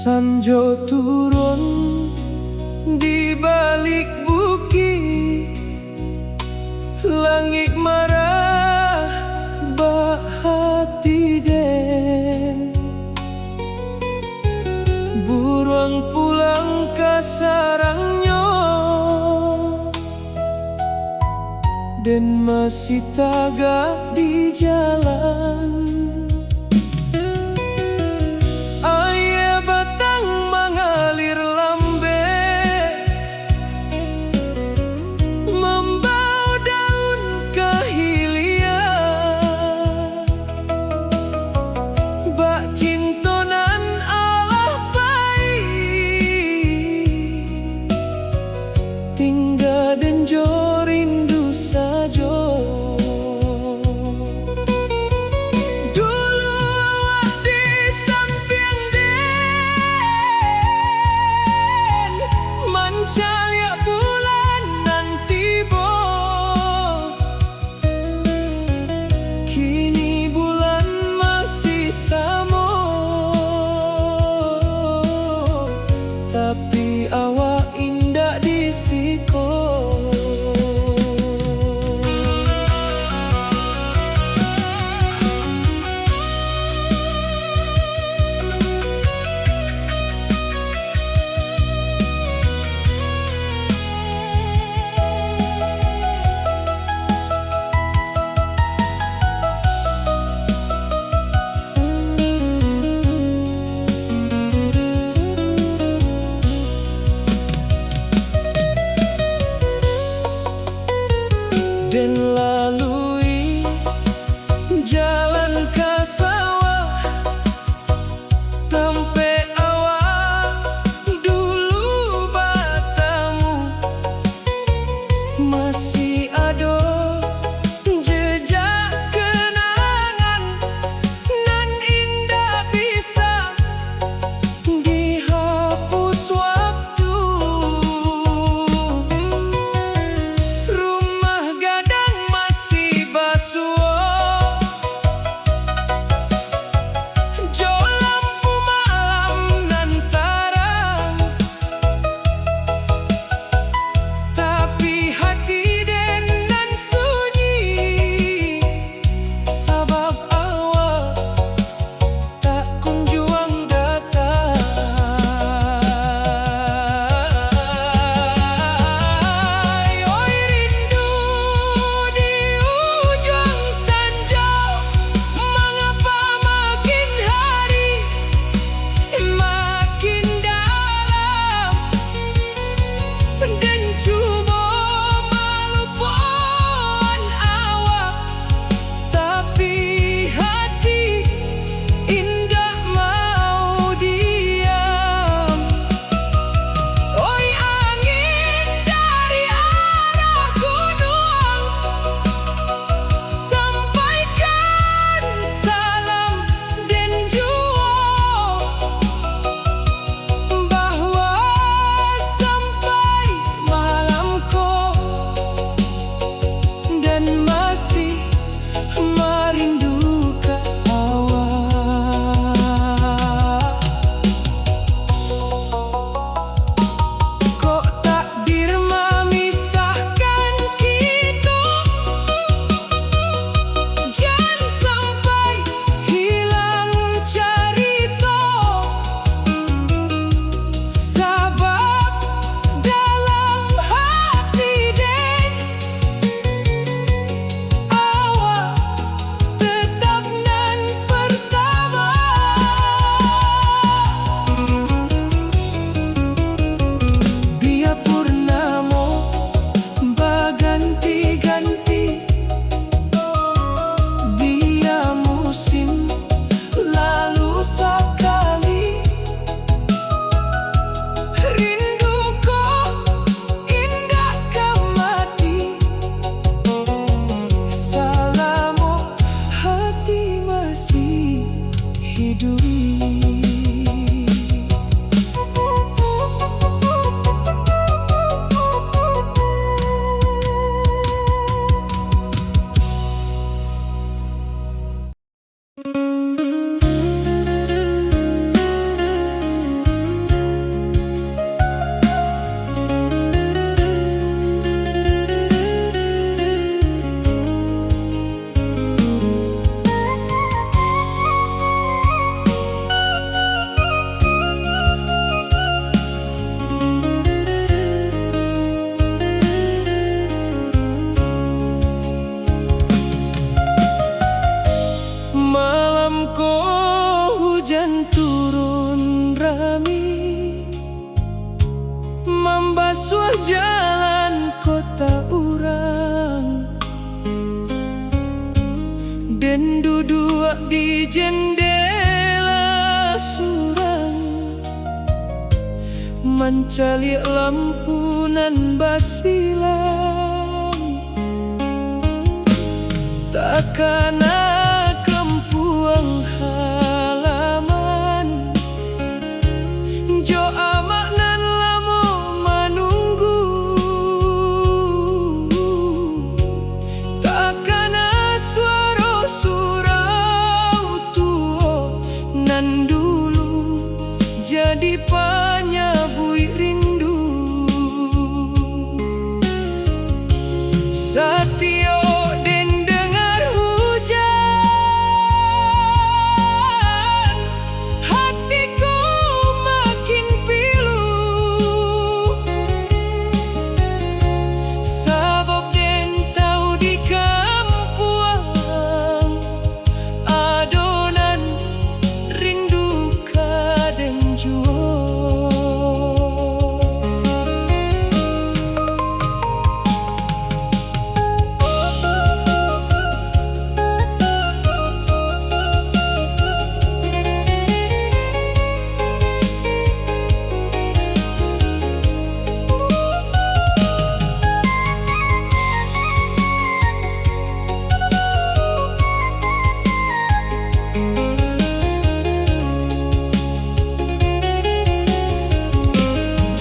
Sanjo turun di balik bukit, langit marah bahati den. Buruan pulang ke sarangnya dan masih tagak di jalan. Tinggal dan jo rindu sajo, jalan kota urang, den duduk di jendela surang, mencari lampu nan basilang. Takana kempuang halaman, jo amak nan lamo manunggu. Takana suara surau tuo nan dulu jadi panyabui rindu. Satio den dengar hujan, hatiku makin pilu. Sabab den tahu di kampuang adonan rindu kadang jua.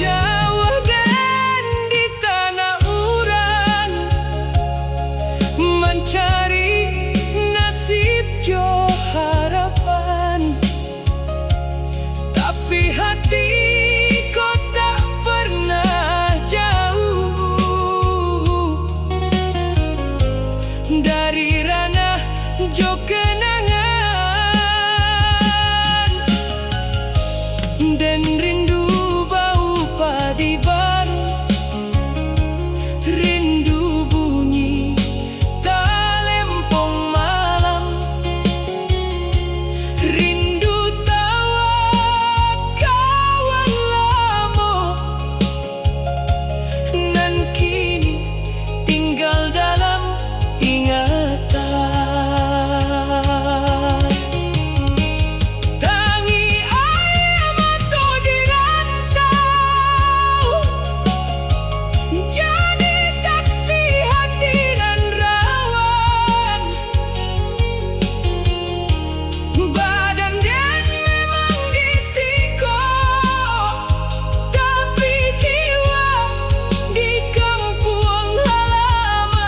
Jauh dan di tanah urang, mencari nasib jo harapan. Tapi hatiku tak pernah jauh dari ranah jo kenangan, dan rindu bau padi baru, rindu bunyi talempong malam, rindu tawa kawan lama nan kini tinggal dalam ingatan. Tangi ayam atau di rantau, jadi saksi hati dan rawan. Badan dan memang disiko, tapi jiwa di kampung halaman.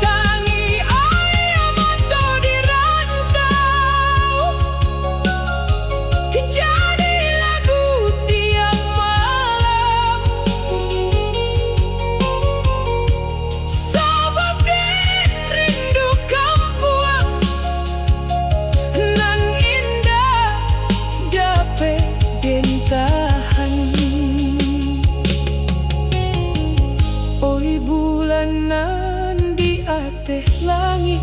Tangi ayam atau di rantau, jadi lagu tiap malam. Sabab den rindu kampuang nan indah dape den tahan. Oi bulan nan di ateh langit,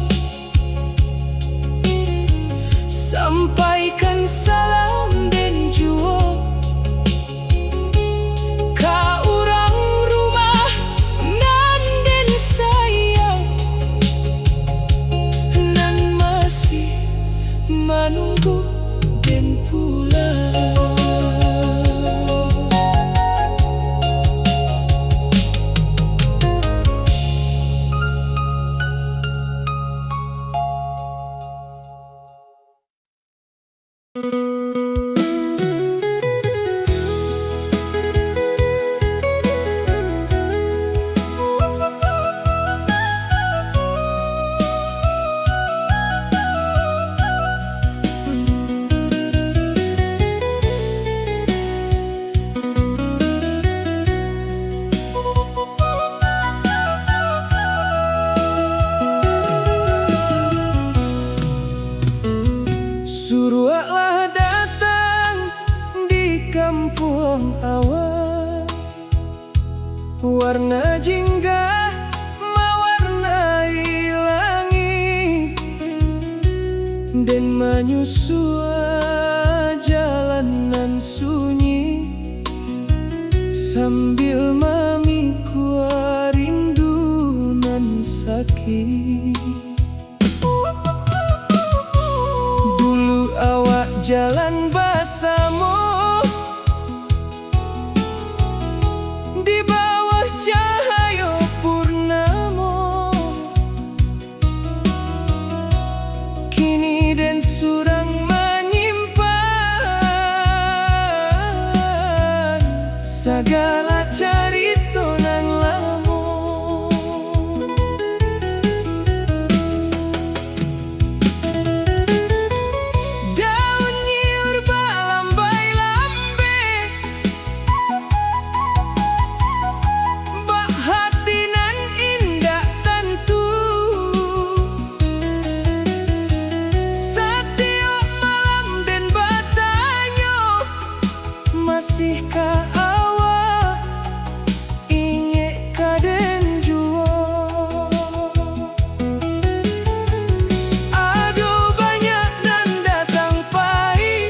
sampaikan salam den juo ka urang rumah nan den sayang, nan masih menunggu den pulang. Suruhlah datang di kampung awal, warna jingga mewarnai langit, dan menyusua jalanan sunyi. sambil memikul rindu nan sakit. Dulu awak jalan bersama di bawah cahaya purnama. Kini den surang menyimpan segala cerita nan lama. Daun nyiur balambai-lambai, bak hati nan indah tentu. Setiap malam den bertanya, masihkah awak ingat kaden jua? Aduh banyak nan datang pahit,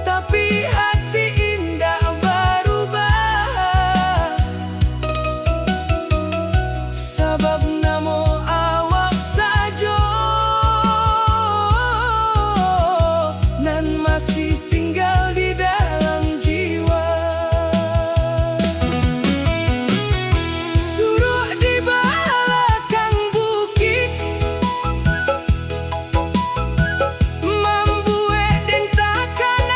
tapi hati indah berubah. Sebab namo awak saja nan masih tinggal di dalam jiwa. Suruh di belakang bukit, membuat den takkan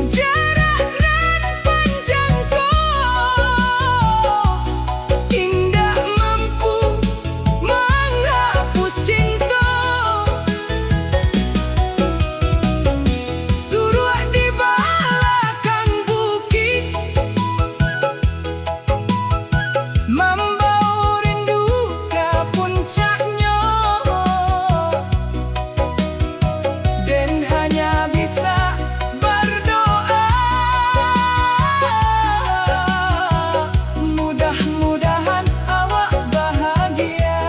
jarak nan panjang ko, indah mampu menghapus cinta. Suruh di belakang bukit, membawa rindu ke puncaknya, dan hanya bisa berdoa mudah-mudahan awak bahagia.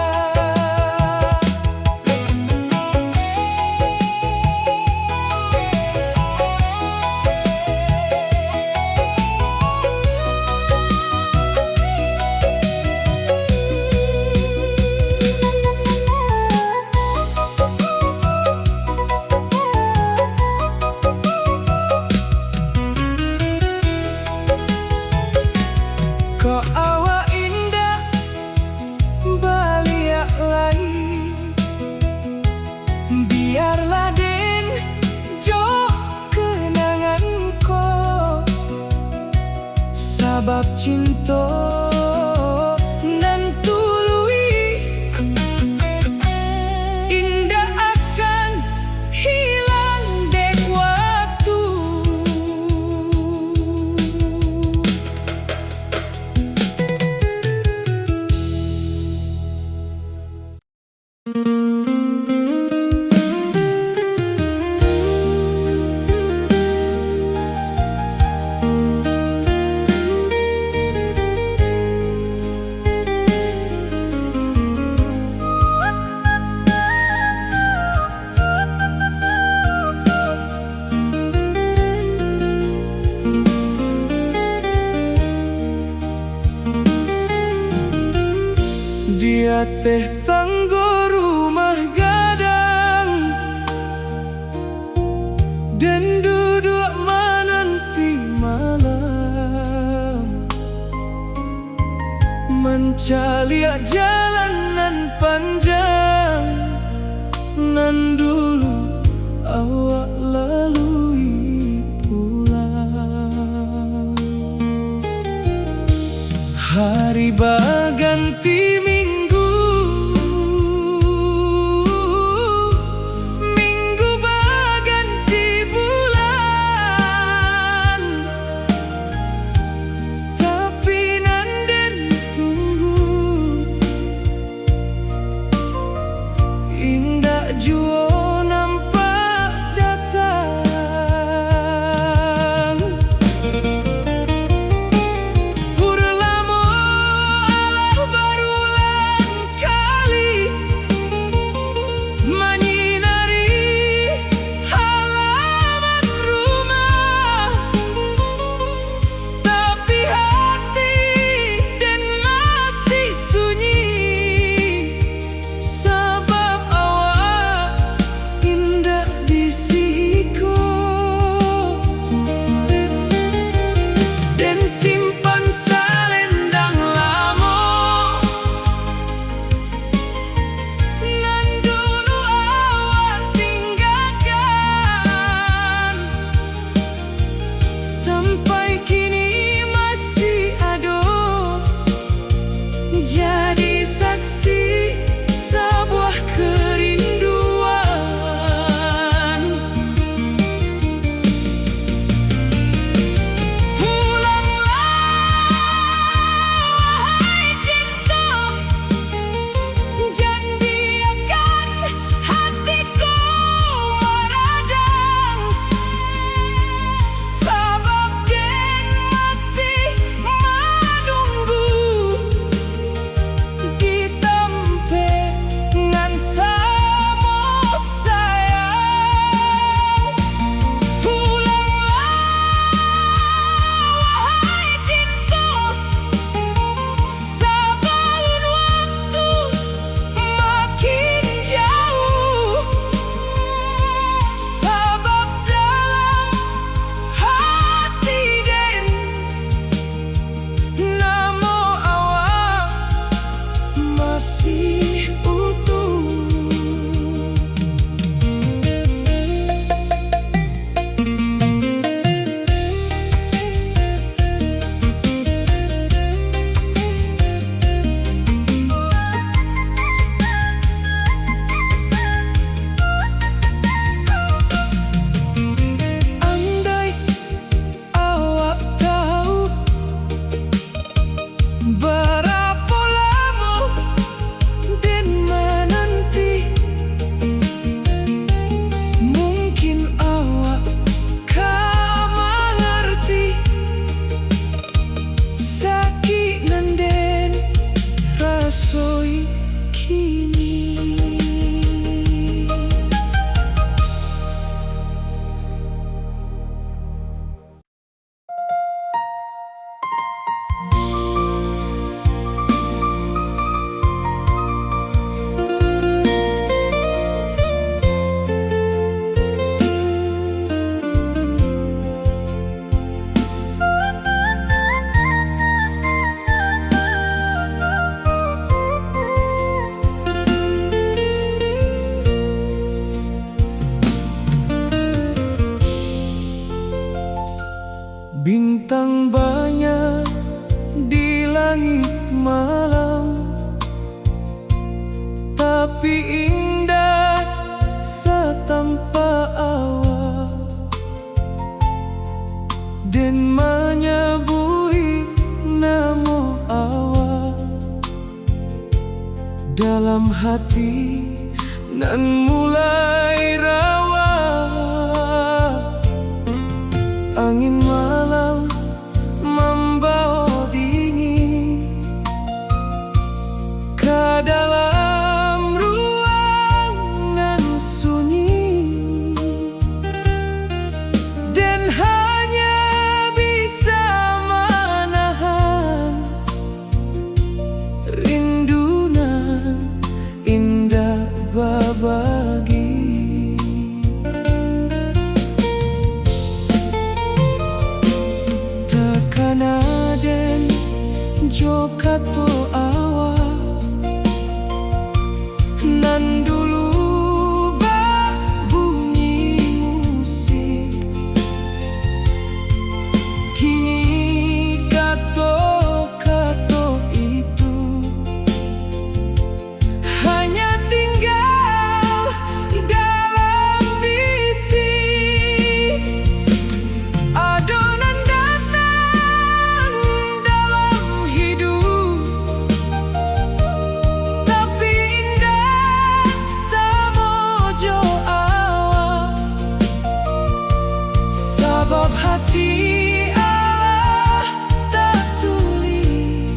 Kok awak indah baliak lain, biarlah den jo kenanganku. Sabab cinta nan tului indah akan hilang dek waktu. Dia teh tanggo rumah gadang, dan duduk menanti malam, mencari jalanan panjang nan dulu awak lalui pulang. Hari berganti minggu, minggu berganti bulan, tapi nan den tunggu indah jua nampak datang. Pur lamo Allah barulah masih utuh. Andai awak tahu berapa lama Den menanti, mungkin awak kan mengerti sakit nan Den rasoi kini. Bintang banyak di langit malam, tapi indah setanpa awak. Den menyebui nama awak dalam hati nan mulai rawa. Angin malam membawa dingin ke dalam ruangan sunyi, dan hanya bisa menahan rindu nan indah berbagi. Tekana Den jo kato awak nan dulu bunyi musik, kini kato-kato itu hanya tinggal dalam bisik. Adonan datang dalam hidup, tapi indah samojo awak. Sabab hati Allah tak tuli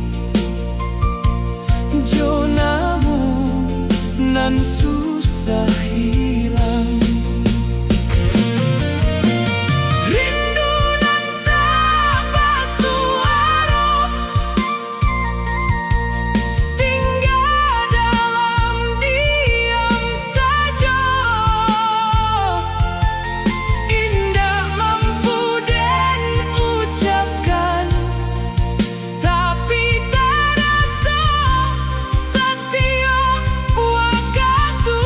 jo namun nan susah hilang. Rindu nan tak bersuara, tinggal dalam diam saja. Indah mampu Den ucapkan, tapi terasa setiap waktu.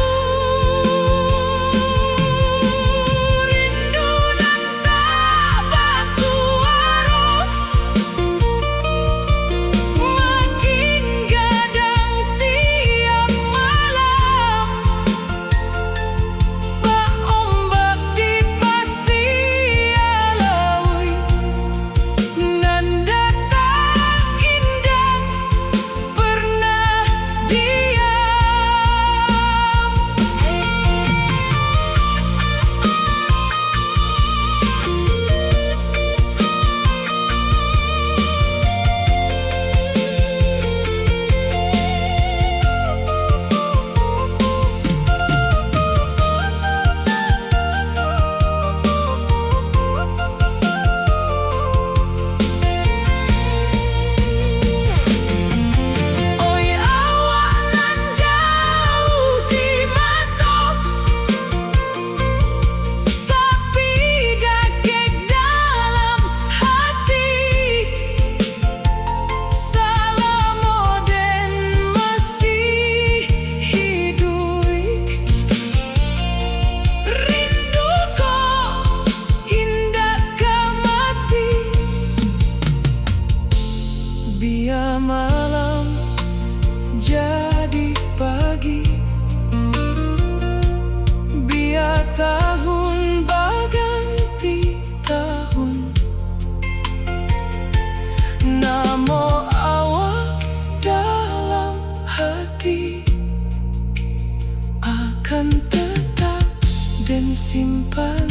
simpan.